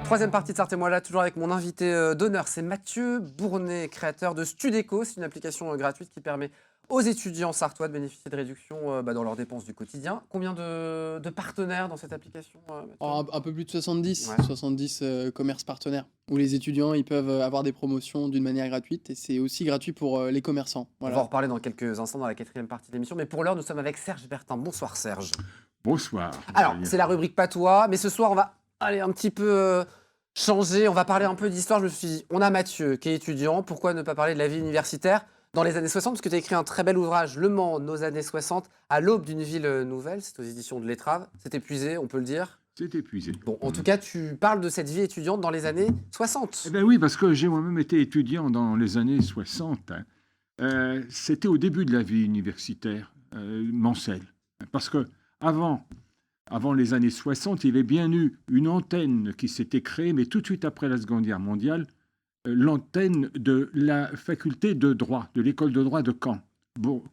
Troisième partie de Sartez-moi là, toujours avec mon invité d'honneur, c'est Mathieu Bournet, créateur de Studeco. C'est une application gratuite qui permet aux étudiants sartois de bénéficier de réductions dans leurs dépenses du quotidien. Combien de partenaires dans cette application, Mathieu? Un peu plus de 70, Ouais. 70 commerces partenaires, où les étudiants ils peuvent avoir des promotions d'une manière gratuite, et c'est aussi gratuit pour les commerçants. On va en reparler dans quelques instants dans la quatrième partie de l'émission, mais pour l'heure, nous sommes avec Serge Bertin. Bonsoir Serge. Bonsoir. Alors, c'est la rubrique Patois, mais ce soir, on va aller un petit peu changer. On va parler un peu d'histoire. Je me suis dit, on a Mathieu qui est étudiant. Pourquoi ne pas parler de la vie universitaire dans les années 60? Parce que tu as écrit un très bel ouvrage, Le Mans, nos années 60, à l'aube d'une ville nouvelle. C'est aux éditions de l'Étrave. C'est épuisé, on peut le dire. C'est épuisé. Bon, en tout cas, tu parles de cette vie étudiante dans les années 60. Eh bien oui, parce que j'ai moi-même été étudiant dans les années 60. C'était au début de la vie universitaire, Mancel. Parce que avant les années 60, il y avait bien eu une antenne qui s'était créée, mais tout de suite après la Seconde Guerre mondiale, l'antenne de la faculté de droit, de l'école de droit de Caen.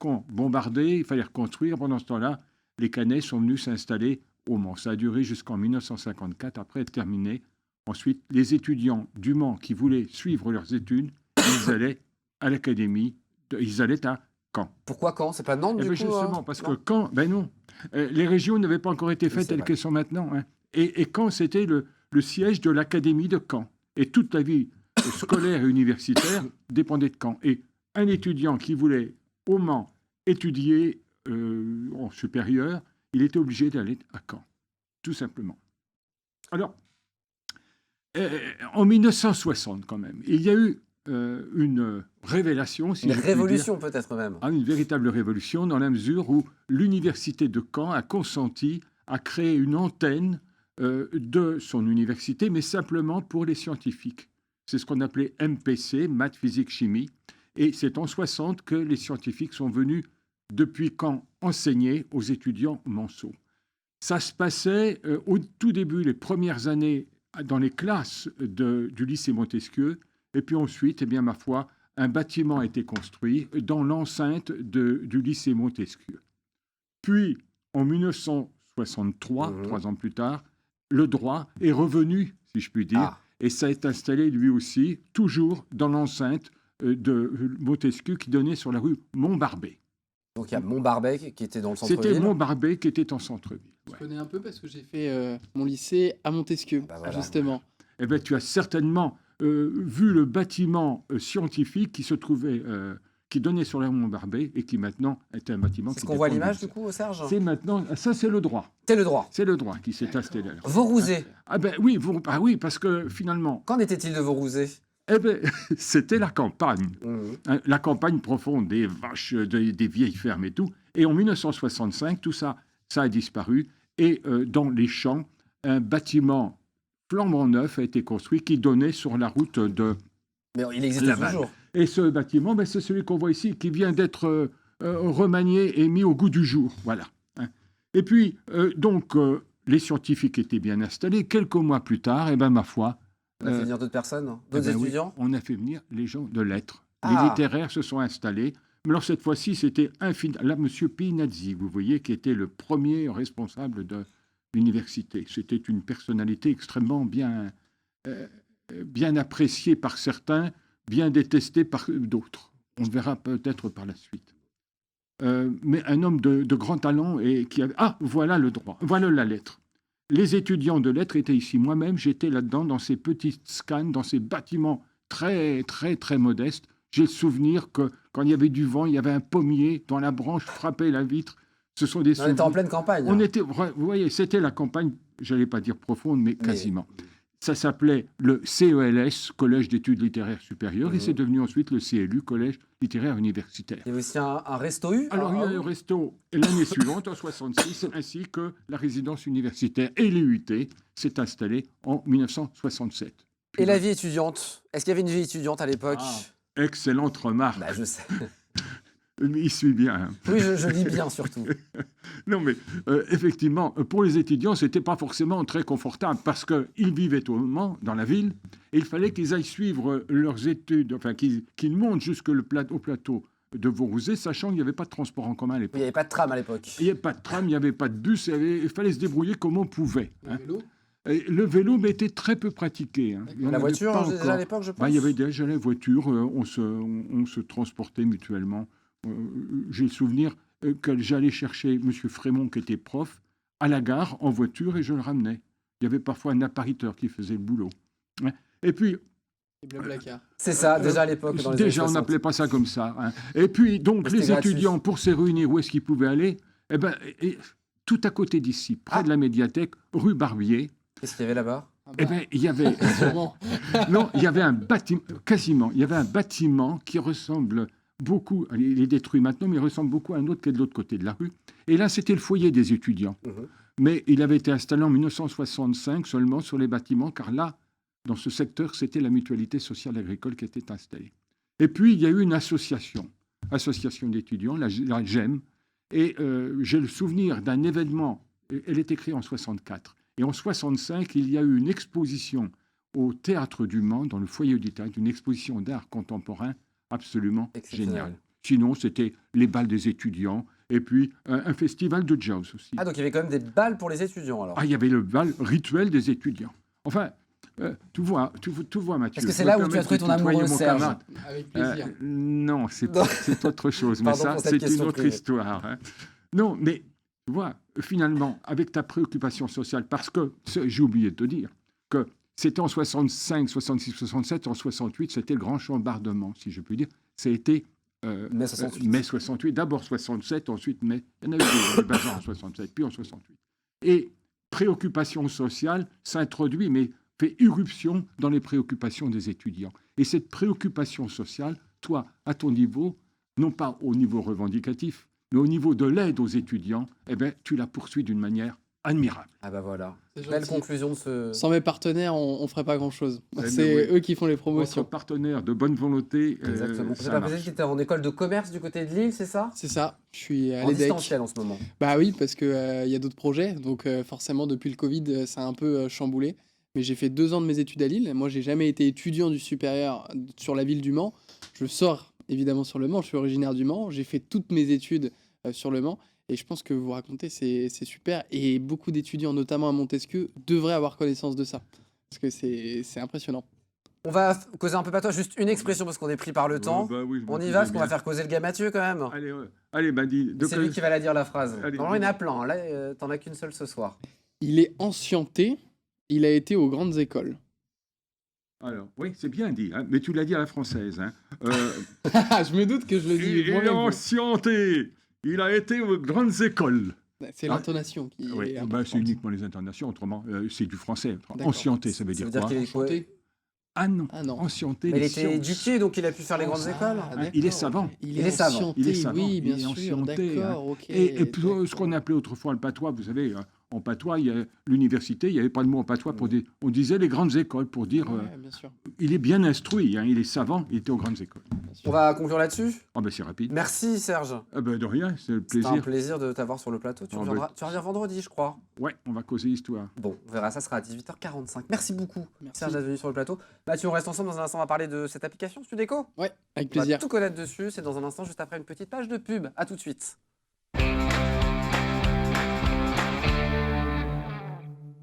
Caen bombardé, il fallait reconstruire. Pendant ce temps-là, les Canets sont venus s'installer au Mans. Ça a duré jusqu'en 1954, après être terminé. Ensuite, les étudiants du Mans qui voulaient suivre leurs études, ils allaient à l'académie, ils allaient à Caen. Pourquoi Caen? C'est pas Nantes, du coup Justement, parce non. que Caen, ben non, les régions n'avaient pas encore été faites telles qu'elles sont maintenant. Hein. Et Caen, c'était le siège de l'académie de Caen. Et toute la vie scolaire et universitaire dépendait de Caen. Et un étudiant qui voulait au Mans étudier en supérieur, il était obligé d'aller à Caen, tout simplement. Alors, en 1960 quand même, il y a eu une révélation, si une je puis révolution dire, peut-être même. une véritable révolution, dans la mesure où l'université de Caen a consenti à créer une antenne de son université, mais simplement pour les scientifiques. C'est ce qu'on appelait MPC, maths, physique, chimie. Et c'est en 60 que les scientifiques sont venus, depuis Caen, enseigner aux étudiants manceaux. Ça se passait au tout début, les premières années, dans les classes du lycée Montesquieu. Et puis ensuite, eh bien, ma foi, un bâtiment a été construit dans l'enceinte du lycée Montesquieu. Puis, en 1963, 3 ans plus tard, le droit est revenu, si je puis dire, et ça est installé lui aussi, toujours dans l'enceinte de Montesquieu qui donnait sur la rue Montbarbet. Donc il y a Montbarbet qui était dans le centre-ville. C'était Montbarbet qui était en centre-ville. Ouais. Je connais un peu parce que j'ai fait mon lycée à Montesquieu, voilà. justement. Eh bien, tu as certainement vu le bâtiment scientifique qui se trouvait, qui donnait sur la rue Montbarbet et qui maintenant était un bâtiment. C'est ce qu'on voit à l'image du coup, Serge? C'est maintenant, ça c'est le droit. C'est le droit. C'est le droit qui s'est installé. Vaurouzé. Ah ben oui, oui, parce que finalement. Qu'en était-il de Vaurouzé? Eh bien, c'était la campagne. La campagne profonde, des vaches, des vieilles fermes et tout. Et en 1965, tout ça, ça a disparu. Et dans les champs, un bâtiment flambant neuf a été construit qui donnait sur la route de Mais il existe toujours. Et ce bâtiment, c'est celui qu'on voit ici, qui vient d'être remanié et mis au goût du jour. Voilà. Et puis, les scientifiques étaient bien installés. Quelques mois plus tard, et ben ma foi... On a fait venir d'autres personnes, d'autres étudiants? Oui, on a fait venir les gens de lettres. Les littéraires se sont installés. Mais alors cette fois-ci, c'était là, M. Pinazzi, vous voyez, qui était le premier responsable de l'université. C'était une personnalité extrêmement bien appréciée par certains, bien détestée par d'autres. On le verra peut-être par la suite. Mais un homme de grand talent et qui avait... Ah, voilà le droit, voilà la lettre. Les étudiants de lettres étaient ici. Moi-même, j'étais là-dedans, dans ces petites scans, dans ces bâtiments très, très, très modestes. J'ai le souvenir que quand il y avait du vent, il y avait un pommier dont la branche frappait la vitre. Ce sont des souvenirs. On était en pleine campagne. Vous voyez, c'était la campagne, j'allais pas dire profonde, mais quasiment. Ça s'appelait le CELS, Collège d'études littéraires supérieures, et c'est devenu ensuite le CLU, Collège littéraire universitaire. Il y avait aussi un resto U. Alors, il y a eu un resto l'année suivante, en 1966, ainsi que la résidence universitaire et l'UIT s'est installée en 1967. Puis et la vie étudiante? Est-ce qu'il y avait une vie étudiante à l'époque? Excellente remarque. Je sais. Il suit bien. Hein. Oui, je lis bien surtout. Non, mais effectivement, pour les étudiants, ce n'était pas forcément très confortable parce qu'ils vivaient au Mans, dans la ville, et il fallait qu'ils aillent suivre leurs études, enfin qu'ils montent jusqu'au plateau de Vaurouzé, sachant qu'il n'y avait pas de transport en commun à l'époque. Il n'y avait pas de tram à l'époque. Il n'y avait pas de tram, il n'y avait pas de bus, il fallait se débrouiller comme on pouvait. Hein. Et le vélo m'était très peu pratiqué. Hein. Il y en La avait voiture, pas déjà encore. à l'époque, je pense. Il y avait déjà la voiture, on se transportait mutuellement. J'ai le souvenir que j'allais chercher M. Frémont, qui était prof, à la gare en voiture et je le ramenais. Il y avait parfois un appariteur qui faisait le boulot. Ouais. Et puis, Et Blablacar. C'est ça, déjà à l'époque. Dans les déjà, années on 60. n'appelait pas ça comme ça. Hein. Et puis, donc, Mais les c'était gratuit. étudiants, pour se réunir, où est-ce qu'ils pouvaient aller? Eh ben, tout à côté d'ici, près de la médiathèque, rue Barbier, Qu'est-ce qu'il y avait là-bas? Ah eh bah, ben, il y avait... sûrement. Non, il y avait un bâtiment, quasiment, il y avait un bâtiment qui ressemble beaucoup, il est détruit maintenant, mais il ressemble beaucoup à un autre qui est de l'autre côté de la rue. Et là, c'était le foyer des étudiants. Mhm. Mais il avait été installé en 1965 seulement sur les bâtiments, car là, dans ce secteur, c'était la mutualité sociale agricole qui était installée. Et puis, il y a eu une association d'étudiants, la GEM, et j'ai le souvenir d'un événement, elle est écrite en 64, et en 65, il y a eu une exposition au Théâtre du Mans, dans le foyer du théâtre, une exposition d'art contemporain absolument Exceptionnel. géniale. Sinon, c'était les bals des étudiants, et puis un festival de jazz aussi. Ah, donc il y avait quand même des balles pour les étudiants alors. Ah, il y avait le bal rituel des étudiants. Enfin, tu vois, Mathieu. Est-ce que c'est je là me où tu as permets trouvé de ton tutoyer amoureux, mon Serge? camarade. Avec plaisir. Non, c'est Non. autre chose, mais Pardon ça, pour cette c'est une question autre privée. histoire. Hein. Non, mais tu vois, finalement, avec ta préoccupation sociale, parce que j'ai oublié de te dire que c'était en 65, 66, 67, en 68, c'était le grand chambardement, si je puis dire. Ça a été Mai 68. mai 68, d'abord 67, ensuite mai. Il y en a eu des bazars en 67, puis en 68. Et préoccupation sociale s'introduit, mais fait irruption dans les préoccupations des étudiants. Et cette préoccupation sociale, toi, à ton niveau, non pas au niveau revendicatif, mais au niveau de l'aide aux étudiants, eh ben, tu la poursuis d'une manière admirable. Ah bah voilà. C'est Belle gentil. conclusion de ce... Sans mes partenaires, on ferait pas grand-chose. mais C'est oui. eux qui font les Votre promotions. partenaire de bonne volonté, Exactement. J'ai ça pas marche. précisé que tu étais en école de commerce du côté de Lille, c'est ça? C'est ça, je suis à En l'EDEC. distanciel en ce moment. Bah oui, parce qu'il y a d'autres projets. Donc forcément, depuis le Covid, ça a un peu chamboulé. Mais j'ai fait 2 ans de mes études à Lille. Moi, j'ai jamais été étudiant du supérieur sur la ville du Mans. Je sors évidemment sur le Mans. Je suis originaire du Mans. J'ai fait toutes mes études sur le Mans. Et je pense que vous racontez, c'est super. Et beaucoup d'étudiants, notamment à Montesquieu, devraient avoir connaissance de ça. Parce que c'est impressionnant. On va causer un peu pas toi, juste une expression parce qu'on est pris par le temps. Bah oui, je m'en On y souviens va, parce qu'on va bien. faire causer le gars Mathieu quand même. Allez, bah dis. C'est lui qui va la dire la phrase. Allez, Normalement, il y en dis-moi. a plein. Là, t'en as qu'une seule ce soir. Il est ancienté. Il a été aux grandes écoles. Alors, oui, c'est bien dit, hein, mais tu l'as dit à la française. Hein. Je me doute que je le dis Il est moi-même. ancienté. Il a été aux grandes écoles. C'est l'intonation qui Oui, est bah, importante. c'est uniquement les intonations, autrement, c'est du français. D'accord. Ancienté, ça veut dire quoi qu'il est quoi? Enchanté. Ah non, Ah non. ancienté, Mais il les était sciences. éduqué, donc il a pu faire les grandes écoles. Ah, il est d'accord, savant. ok. Il est savant. ancienté, Il est savant, oui, il bien est sûr, ancienté, d'accord, ok. Et puis, ce d'accord. qu'on appelait autrefois le patois, vous savez, en patois, il y a l'université, il n'y avait pas de mot en patois pour dire. On disait les grandes écoles pour dire Ouais, bien sûr, il est bien instruit, hein, il est savant, il était aux grandes écoles. bien sûr. On va conclure là-dessus. Ah ben c'est rapide. Merci Serge. Ah ben de rien, c'est le C'était un plaisir. plaisir de t'avoir sur le plateau. Tu Ah, reviendras, tu reviens vendredi, je crois. Ouais, on va causer histoire. Bon, on verra, ça sera à 18h45. Merci beaucoup, Merci. Serge, d'être venu sur le plateau. Mathieu, on reste ensemble. Dans un instant, on va parler de cette application Studeco. Ouais, avec On va plaisir. tout connaître dessus. C'est dans un instant, juste après une petite page de pub. À tout de suite.